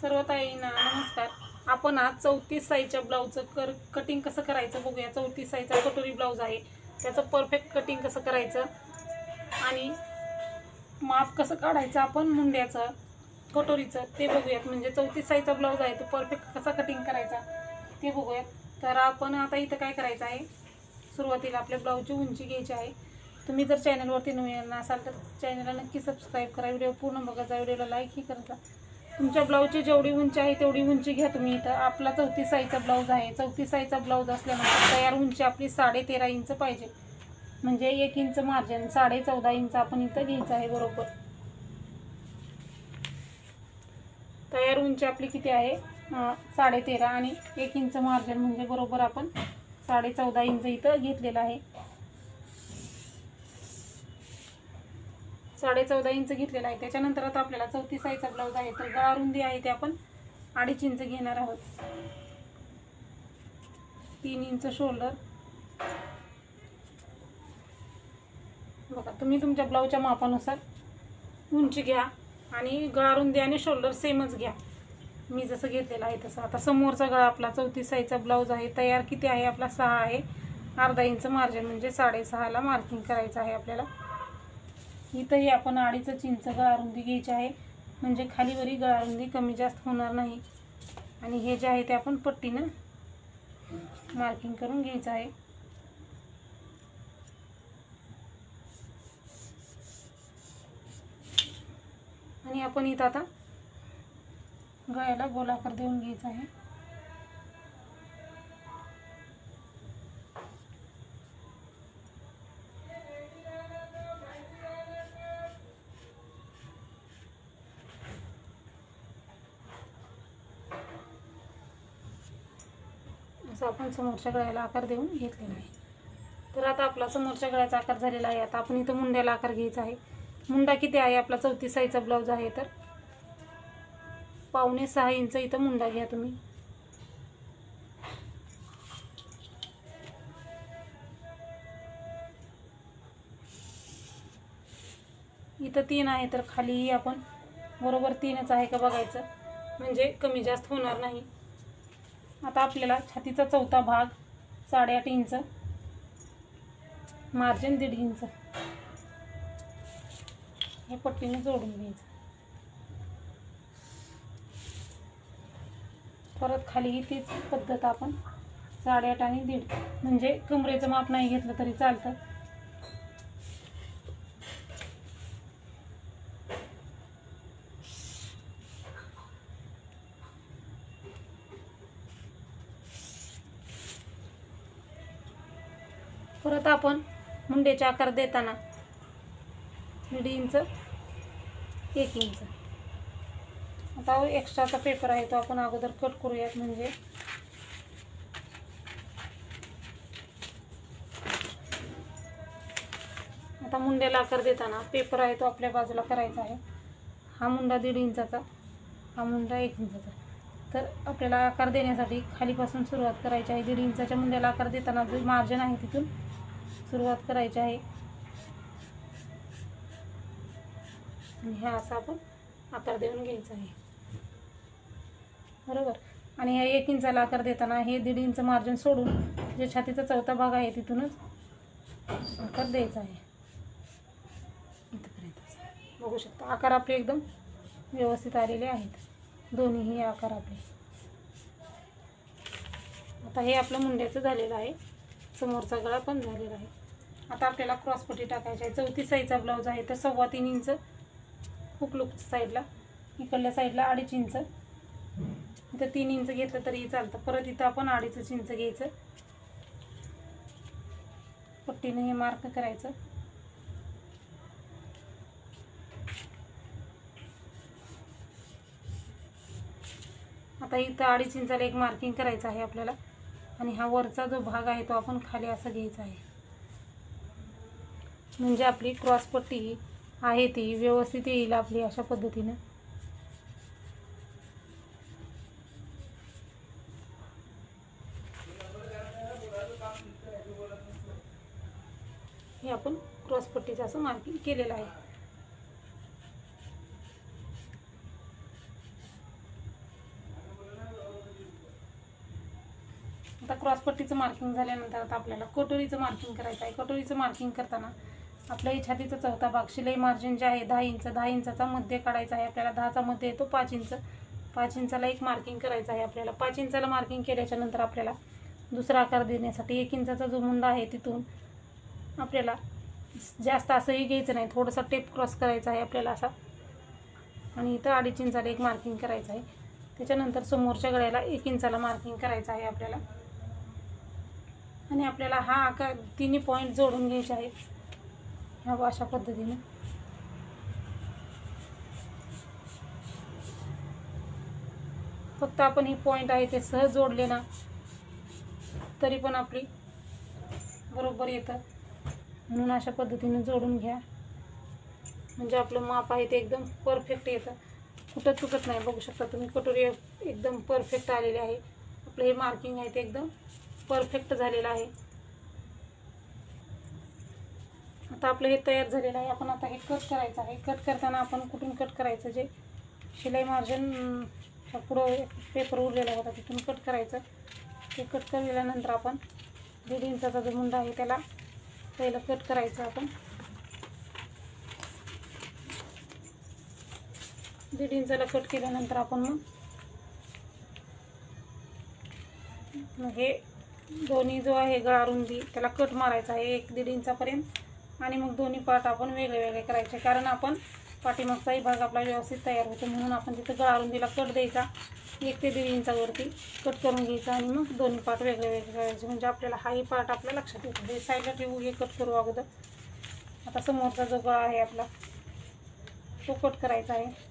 सर्व ताईंना नमस्कार. आपण आज 34 साईजच्या ब्लाऊजचं कटिंग कसं करायचं बघूया. 34 साईजचा कटोरी ब्लाऊज आहे, त्याचं परफेक्ट कटिंग कसं करायचं आणि माप कसं काढायचं आपण मुंड्याचं कटोरीचं ते बघूयात. म्हणजे 34 साईजचा ब्लाऊज आहे तो परफेक्ट कसा कटिंग करायचा ते बघूयात. तर आपण आता इथं काय करायचं आहे, सुरुवातीला आपल्या ब्लाऊजची उंची घ्यायची आहे. तुम्ही जर चॅनलवरती नवीन असाल तर चॅनलला नक्की सबस्क्राईब करा, व्हिडिओ पूर्ण बघा, व्हिडिओला लाईकही करा. तुमच्या ब्लाऊजची जेवढी उंची आहे तेवढी उंची घ्या तुम्ही. इथं आपला 34 साईजचा ब्लाऊज आहे. 34 साईजचा ब्लाऊज असल्यानंतर तयार उंची आपली 13.5 इंच पाहिजे. म्हणजे 1 इंच मार्जिन 14.5 इंच आपण इथं घ्यायचं आहे. बरोबर तयार उंची आपली किती आहे 13.5 आणि 1 इंच मार्जिन म्हणजे बरोबर आपण 14.5 इंच इथं घेतलेलं आहे. 14.5 इंच घेतलेला आहे. त्याच्यानंतर आता आपल्याला 34 साईजचा ब्लाऊज आहे तर गळा रुंदी आहे ते आपण 2.5 इंच घेणार आहोत. 3 इंच शोल्डर बघा. तुम्ही तुमच्या ब्लाऊजच्या मापानुसार उंची घ्या आणि गळा रुंदी आणि शोल्डर सेमच घ्या, मी जसं घेतलेलं आहे तसं. आता समोरचा गळा आपला 34 साईजचा ब्लाऊज आहे, तयार किती आहे आपला 6 आहे. अर्धा इंच मार्जिन म्हणजे 6.5ला मार्किंग करायचं आहे आपल्याला. इथंही आपण 2.5 इंच गळा रुंदी घ्यायची आहे, म्हणजे खालीवरी गळा रुंदी कमी जास्त होणार नाही. आणि हे जे आहे ते आपण पट्टीनं मार्किंग करून घ्यायचं आहे. आणि आपण इथं आता गळ्याला गोलाकार देऊन घ्यायचा आहे. असं आपण समोरच्या गळ्याला आकार देऊन घेतलेला आहे. तर आता आपला समोरच्या गळ्याचा आकार झालेला आहे. आता आपण इथं मुंड्याला आकार घ्यायचा आहे. मुंडा किती आहे आपला 34 साईजचा ब्लाऊज आहे तर 5.5 इंच इथं मुंडा घ्या तुम्ही. इथं 3 आहे तर खालीही आपण बरोबर 3च आहे का बघायचं, म्हणजे कमी जास्त होणार नाही. आता आपल्याला छातीचा चौथा भाग 8.5 इंच मार्जिन 1.5 इंच हे पट्टीने जोडून घ्यायचं. परत खाली तीच पद्धत आपण 8.5 आणि 1.5 म्हणजे कमरेचं माप नाही घेतलं तरी चालतं. परत आपण मुंड्याचे आकार देताना 1.5 इंच 1 इंच. आता एक्स्ट्राचा पेपर आहे तो आपण अगोदर कट करूयात. म्हणजे आता मुंड्याला आकार देताना पेपर आहे तो आपल्या बाजूला करायचा आहे. हा मुंडा 1.5 इंचाचा, हा मुंडा 1 इंचाचा. तर आपल्याला आकार देण्यासाठी खालीपासून सुरुवात करायची आहे. 1.5 इंचाच्या मुंड्याला आकार देताना जो मार्जिन आहे तिथून सुरुवात करायची आहे. आणि हा असा आपण आकार देऊन घ्यायचा आहे. बरोबर. आणि ह्या 1 इंचाला आकार देताना हे 1.5 इंच मार्जिन सोडून जे छातीचा चौथा भाग आहे तिथूनच आकार द्यायचा आहे. इथपर्यंत बघू शकता आकार आपले एकदम व्यवस्थित आलेले आहेत, दोन्हीही आकार आपले. आता हे आपलं मुंड्याचं झालेलं आहे, समोरचा गळा पण झालेला आहे. आता आपल्याला क्रॉसपट्टी टाकायची आहे. 34 साईजचा ब्लाऊज आहे तर 3.25 इंच हुक लूप साईडला, इकडल्या साईडला 2.5 इंच, इथं 3 इंच घेतलं तरी चालतं. परत इथं आपण 2.5 इंच घ्यायचं, पट्टीने हे मार्क करायचं. आता इथं 2.5 इंचाला एक मार्किंग करायचं आहे आपल्याला. आणि हा वरचा जो भाग आहे तो आपण खाली असा घ्यायचा आहे, म्हणजे आपली क्रॉसपट्टी आहे ती व्यवस्थित येईल आपली अशा पद्धतीनं. हे आपण क्रॉसपट्टीचं असं मार्किंग केलेलं आहे. आता क्रॉसपट्टीचं मार्किंग झाल्यानंतर आता आपल्याला कटोरीचं मार्किंग करायचं आहे. कटोरीचं मार्किंग करताना आपल्या ही छातीचा चौथा भाग शिलाई मार्जिन जे आहे 10 इंच, 10 इंचाचा मध्ये काढायचा आहे आपल्याला. 10चा मध्ये येतो 5 इंच. 5 इंचाला एक मार्किंग करायचं आहे आपल्याला. 5 इंचाला मार्किंग केल्याच्या नंतर आपल्याला दुसरा आकार देण्यासाठी 1 इंचाचा जो मुंडा आहे तिथून आपल्याला जास्त असंही घ्यायचं नाही, थोडंसं टेप क्रॉस करायचा आहे आपल्याला असा, आणि इथं 2.5 इंचाला एक मार्किंग करायचं आहे. त्याच्यानंतर समोरच्या गळ्याला 1 इंचाला मार्किंग करायचं आहे आपल्याला. आणि आपल्याला हा आकार तिन्ही पॉईंट जोडून घ्यायचे आहेत ह्या अशा पद्धतीने. फक्त आपण ही पॉईंट आहे ते सहज जोडले ना तरी पण आपली बरोबर येतं, म्हणून अशा पद्धतीने जोडून घ्या म्हणजे आपलं माप आहे ते एकदम परफेक्ट येतं, कुठं चुकत नाही. बघू शकता तुम्ही कटोरी एकदम परफेक्ट आलेली आहे. आपलं हे मार्किंग आहे ते एकदम परफेक्ट झालेलं आहे. आता आपलं हे तयार झालेलं आहे. आपण आता हे कट करायचं आहे. कट करताना आपण कुठून कट करायचं, जे शिलाई मार्जिन पुढं पेपर उरलेला होता तिथून कट करायचं. ते कट केल्यानंतर आपण 1.5 इंचाचा जो मुंडा आहे त्याला पहिलं कट करायचं. आपण 1.5 इंचाला कट केल्यानंतर आपण मग हे दोन्ही जो आहे गळा रुंदी त्याला कट मारायचा आहे 1-1.5 इंचापर्यंत, आणि मग दोन्ही पार्ट आपण वेगळे वेगळे करायचे, कारण आपण पाठीमागचाही भाग आपला व्यवस्थित तयार होतो म्हणून आपण तिथं गळा रुंदीला कट द्यायचा. 1 ते 1.5 इंचावरती कट करून घ्यायचा आणि मग दोन्ही पार्ट वेगळे वेगळे करायचे, म्हणजे आपल्याला हाही पार्ट आपल्या लक्षात येतो. हे साईडला ठेवू, हे कट करू अगोदर. आता समोरचा जो गळा आहे आपला तो कट करायचा आहे.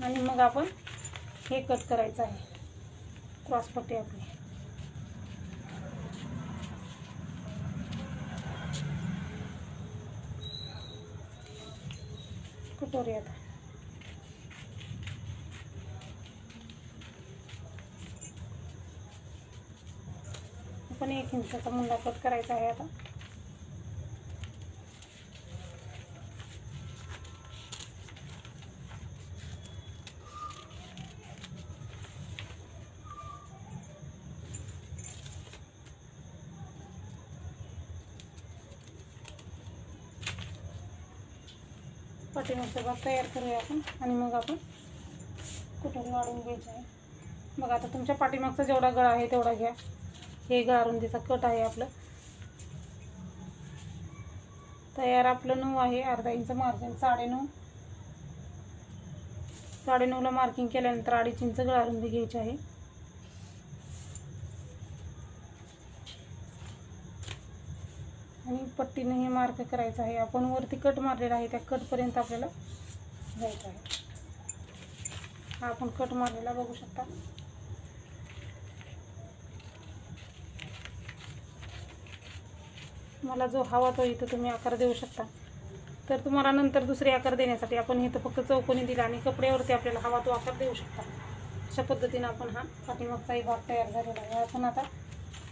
आणि मग आपण हे कट करायचं आहे क्रॉसपट्टी आपली. कटोरी आता आपण 1 इंचाचा मुंडा कट करायचा आहे. आता पाठीमागचा भाग तयार करूया आपण आणि मग आपण कटोरी वाढवून घ्यायची आहे. बघा आता तुमच्या पाठीमागचा जेवढा गळा आहे तेवढा घ्या. हे गळा रुंदीचा कट आहे आपलं तयार. आपलं 9 आहे, अर्धा इंच मार्जिन 9.5ला मार्किंग केल्यानंतर 2.5 इंच गळा रुंदी घ्यायची आहे. आणि पट्टीने हे मार्क करायचं आहे. आपण वरती कट मारलेला आहे त्या कटपर्यंत आपल्याला जायचं आहे. हा आपण कट मारलेला बघू शकता. मला जो हवा तो इथं तुम्ही आकार देऊ शकता. तर तुम्हाला नंतर दुसरे आकार देण्यासाठी आपण इथं फक्त चौकोनी दिला आणि कपड्यावरती आपल्याला हवा तो आकार देऊ शकता. अशा पद्धतीने आपण हा पाठीमागचाही भाग तयार झालेला आहे. आपण आता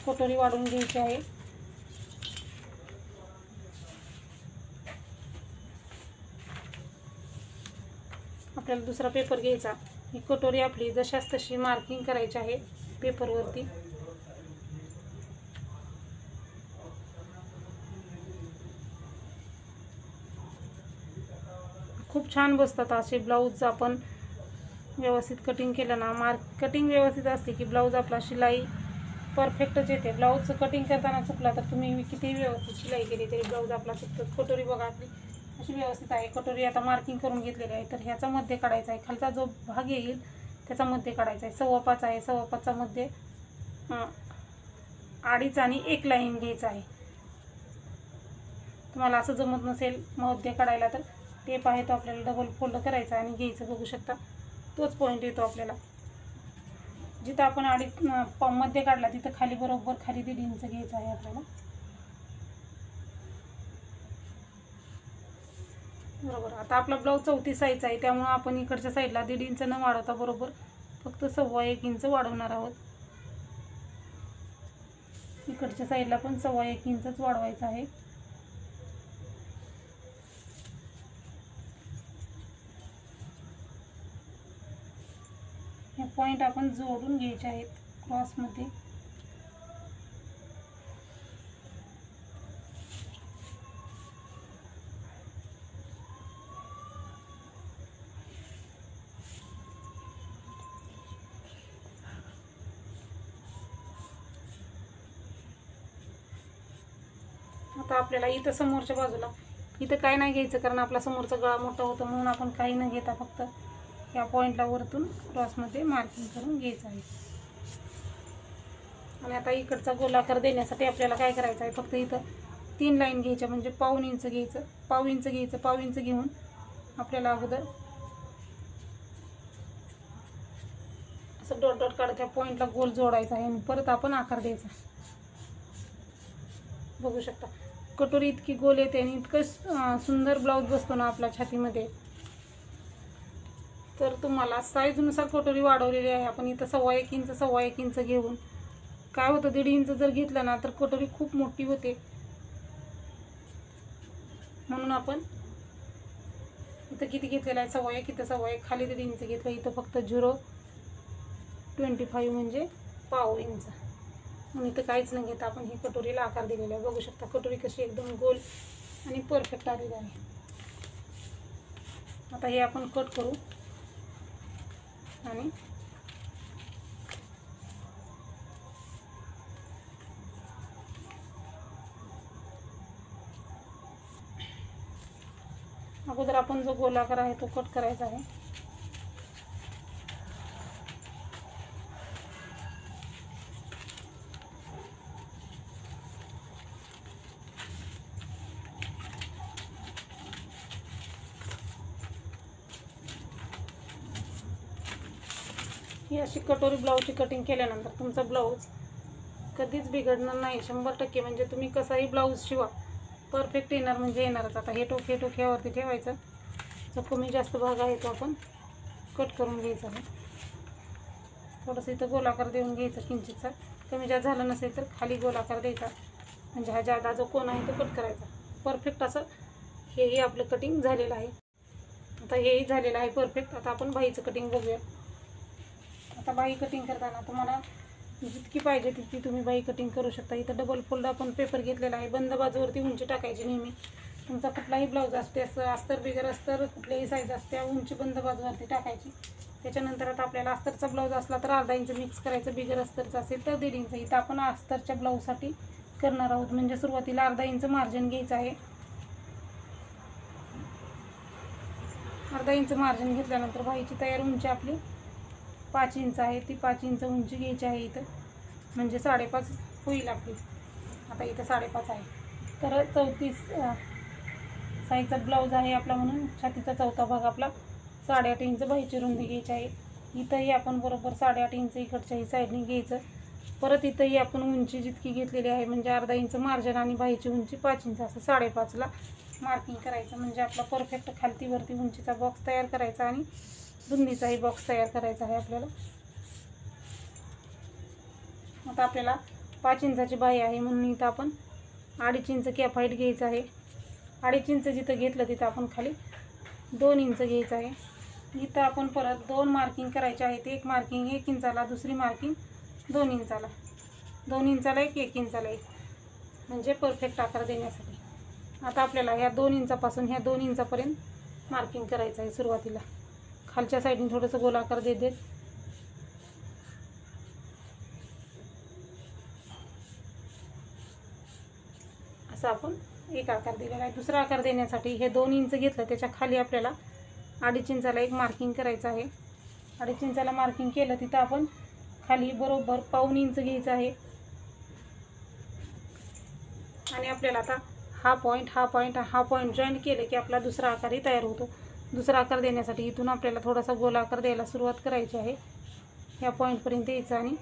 कटोरी वाढवून घ्यायची आहे. आपल्याला दुसरा पेपर घ्यायचा. ही कटोरी आपली जशास तशी मार्किंग करायची आहे पेपरवरती. खूप छान बसतात असे ब्लाऊज. आपण व्यवस्थित कटिंग केलं ना, कटिंग व्यवस्थित असते की ब्लाऊज आपला शिलाई परफेक्टच येते. ब्लाऊजचं कटिंग करताना चुकला तर तुम्ही कितीही व्यवस्थित शिलाई केली तरी ब्लाऊज आपला चुकतो. कटोरी बघा आपली अशी व्यवस्थित आहे. कटोरी आता मार्किंग करून घेतलेली आहे. तर ह्याचा मध्ये काढायचा आहे. खालचा जो भाग येईल त्याचा मध्ये काढायचा आहे. 5.25 आहे. 5.25चा मध्ये 2.5 आणि 1 लाईन घ्यायचा आहे. तुम्हाला असं जमत नसेल मध्ये काढायला तर टेप आहे तो आपल्याला डबल फोल्ड करायचा आणि घ्यायचं. बघू शकता तोच पॉईंट येतो आपल्याला. जिथं आपण 2.5 मध्ये काढला तिथं खाली बरोबर खाली 1.5 इंच घ्यायचं आहे आपल्याला. बरोबर. आता आपला ब्लाऊज 34 साईजचा आहे त्यामुळे आपण इकडच्या साईडला 1.5 इंच न वाढवता बरोबर फक्त 1.25 इंच वाढवणार आहोत. इकडच्या साईडला पण 1.25 इंचच वाढवायचं आहे. पॉईंट आपण जोडून घ्यायचे आहेत क्रॉसमध्ये. आता आपल्याला इथं समोरच्या बाजूला इथं काय नाही घ्यायचं, कारण आपला समोरचा गळा मोठा होता, म्हणून आपण काही न घेता फक्त या पॉईंटला वरतून क्रॉसमध्ये मार्किंग करून घ्यायचं आहे. आणि आता इकडचा गोलाकार देण्यासाठी आपल्याला काय करायचं आहे, फक्त इथं 3 लाईन घ्यायच्या, म्हणजे पाऊण इंच घ्यायचं, पाव इंच घेऊन आपल्याला अगोदर असं डॉट डॉट काढत त्या पॉईंटला गोल जोडायचा आहे आणि परत आपण आकार द्यायचा. बघू शकता कटोरी इतकी गोल येते आणि इतकं सुंदर ब्लाऊज बसतो ना आपल्या छातीमध्ये. तर तुम्हाला साईजनुसार कटोरी वाढवलेली आहे आपण. इथं 1.25 इंच घेऊन काय होतं, 1.5 इंच जर घेतलं ना तर कटोरी खूप मोठी होते, म्हणून आपण इथं किती घेतलेलं आहे 1.25, इथं 1.25, खाली 1.5 इंच घेतलं, इथं फक्त 0.25 म्हणजे पाव इंच. आणि इथं काहीच नाही घेत आपण ही कटोरीला आकार दिलेला आहे. बघू शकता कटोरी कशी एकदम गोल आणि परफेक्ट आलेली आहे. आता हे आपण कट करू आणि अगोदर आपण जो गोलाकार आहे तो कट करायचा आहे. ही अशी कटोरी ब्लाऊजची कटिंग केल्यानंतर तुमचा ब्लाऊज कधीच बिघडणार नाही 100%. म्हणजे तुम्ही कसाही ब्लाऊज शिवा परफेक्ट येणार म्हणजे येणारच. आता हे टोक यावरती ठेवायचं, जो कमी जास्त भाग आहे तो आपण कट करून घ्यायचा आहे. थोडंसं इथं गोलाकार देऊन घ्यायचा, किंचितचा कमी जास्त झालं नसेल तर खाली गोलाकार द्यायचा, म्हणजे हा जादा जो कोण आहे तो कट करायचा. परफेक्ट असं हेही आपलं कटिंग झालेलं आहे. आता हेही झालेलं आहे परफेक्ट. आता आपण बाहीचं कटिंग बघूया. आता बाही कटिंग करताना तुम्हाला जितकी पाहिजे तितकी तुम्ही बाही कटिंग करू शकता. इथं डबल फोल्ड आपण पेपर घेतलेला आहे. बंद बाजूवरती उंची टाकायची नेहमी. तुमचा कुठलाही ब्लाऊज असते, असं अस्तर बिगर अस्तर कुठल्याही साईज असते, उंची बंद बाजूवरती टाकायची. त्याच्यानंतर आता आपल्याला अस्तरचा ब्लाऊज असला तर अर्धा इंच मिक्स करायचं, बिगर अस्तरचा असेल तर 1.5 इंच. इथं आपण अस्तरच्या ब्लाऊजसाठी करणार आहोत, म्हणजे सुरुवातीला अर्धा इंच मार्जिन घ्यायचं आहे. अर्धा इंच मार्जिन घेतल्यानंतर बाहीची तयार उंची आपली 5 इंच आहे. ती 5 इंच उंची घ्यायची आहे इथं, म्हणजे 5.5 होईल आपली. आता इथं 5.5 आहे. तर 34 साईजचा ब्लाऊज आहे आपला, म्हणून छातीचा चौथा भाग आपला 8.5 इंच बाहीची रुंदी घ्यायची आहे. इथंही आपण बरोबर 8.5 इंच इकडच्याही साईडने घ्यायचं. परत इथंही आपण उंची जितकी घेतलेली आहे, म्हणजे अर्धा इंच मार्जिन आणि बाहीची उंची 5 इंच, असं 5.5ला मार्किंग करायचं. म्हणजे आपला परफेक्ट खालती वरती उंचीचा बॉक्स तयार करायचा आणि रुंदीचाही बॉक्स तयार करायचा आहे आपल्याला. आता आपल्याला 5 इंचाची बाही आहे, म्हणून इथं आपण 2.5 इंच कॅप हाईट घ्यायचं आहे. 2.5 इंच जिथं घेतलं तिथं आपण खाली 2 इंच घ्यायचं आहे. इथं आपण परत 2 मार्किंग करायचे आहेत. एक मार्किंग 1 इंचाला, दुसरी मार्किंग 2 इंचाला, 2 इंचाला 1 इंचाला 1, म्हणजे परफेक्ट आकार देण्यासाठी. आता आपल्याला ह्या 2 इंचापासून ह्या 2 इंचापर्यंत मार्किंग करायचं आहे. सुरुवातीला खालच्या साईडने थोडंसं गोलाकार देत असं आपण एक आकार दिलेला आहे. दुसरा आकार देण्यासाठी हे 2 इंच घेतलं, त्याच्या खाली आपल्याला 2.5 इंचाला एक मार्किंग करायचं आहे. 2.5 इंचाला मार्किंग केलं तिथं आपण खाली बरोबर पाऊण इंच घ्यायचं आहे. आणि आपल्याला आता हा पॉईंट जॉईंट केलं की आपला दुसरा आकारही तयार होतो. दुसरा आकार देण्यासाठी इथून आपल्याला थोडासा गोल आकार द्यायला सुरुवात करायची आहे. ह्या पॉईंटपर्यंत यायचं आणि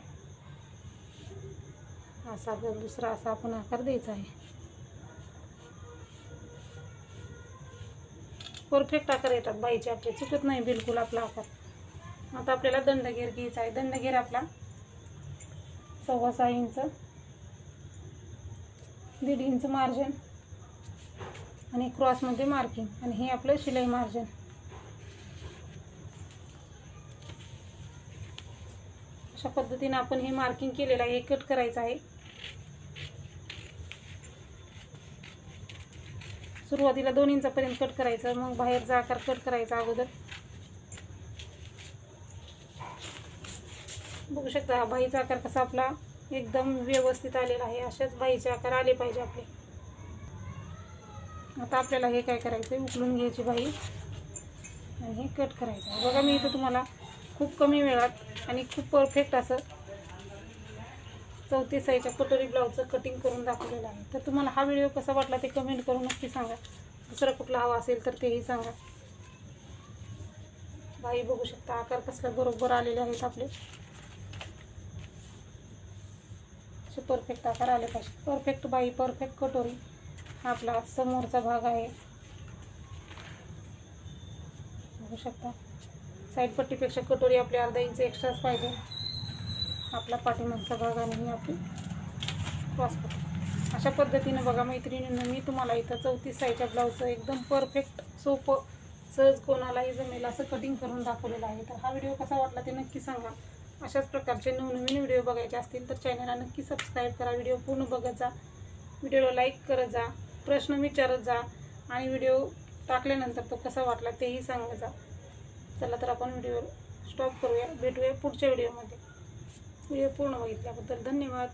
असा दुसरा असा आपण आकार द्यायचा आहे. परफेक्ट आकार येतात बाईचे आपले, चुकत नाही बिलकुल आपला आकार. आता आपल्याला दंडगेर घ्यायचा आहे. दंडगेर आपला 6.25 इंच, 1.5 इंच मार्जिन आणि क्रॉसमध्ये मार्किंग, आणि हे आपलं शिलाई मार्जिन. अशा पद्धतीने आपण हे मार्किंग केलेलं आहे, हे कट करायचं आहे. सुरुवातीला 2 इंचापर्यंत कट करायचं, मग बाहेरचा आकार कट करायचा अगोदर. बघू शकता हा बाहीचा आकार कसा आपला एकदम व्यवस्थित आलेला आहे. अशाच बाहीचे आकार आले पाहिजे आपले. आता आपल्याला हे काय करायचं आहे, उकलून घ्यायची बाही आणि हे कट करायचं आहे. बघा मी इथं तुम्हाला खूप कमी वेळात आणि खूप परफेक्ट असं 34 साईजच्या कटोरी ब्लाऊजचं कटिंग करून दाखवलेलं आहे. तर तुम्हाला हा व्हिडिओ कसा वाटला ते कमेंट करून नक्की सांगा. दुसरा कुठला हवा असेल तर तेही सांगा. बाही बघू शकता आकार कसला बरोबर आलेले आहेत आपले. असे परफेक्ट आकार आले पाहिजे. परफेक्ट बाही, परफेक्ट कटोरी हा आपला समोरचा भाग आहे. बघू शकता साईड पट्टीपेक्षा कटोरी आपली अर्धा इंच एक्स्ट्राच पाहिजे. आपला पाठीमागचा भाग आणि आपली क्रॉसपट्टी. अशा पद्धतीने बघा मैत्रिणींनो, मी तुम्हाला इथं 34 साईजच्या ब्लाऊजचं एकदम परफेक्ट सोपं सहज कोणालाही जमेल असं कटिंग करून दाखवलेलं आहे. तर हा व्हिडिओ कसा वाटला ते नक्की सांगा. अशाच प्रकारचे नवनवीन व्हिडिओ बघायचे असतील तर चॅनलला नक्की सबस्क्राईब करा. व्हिडिओ पूर्ण बघत जा, व्हिडिओला लाईक करत जा, प्रश्न विचारत जा आणि व्हिडिओ टाकल्यानंतर तो कसा वाटला तेही सांगत जा. चला तर आपण व्हिडिओ स्टॉप करूया. भेटूया पुढच्या व्हिडिओमध्ये. व्हिडिओ पूर्ण बघितल्याबद्दल धन्यवाद.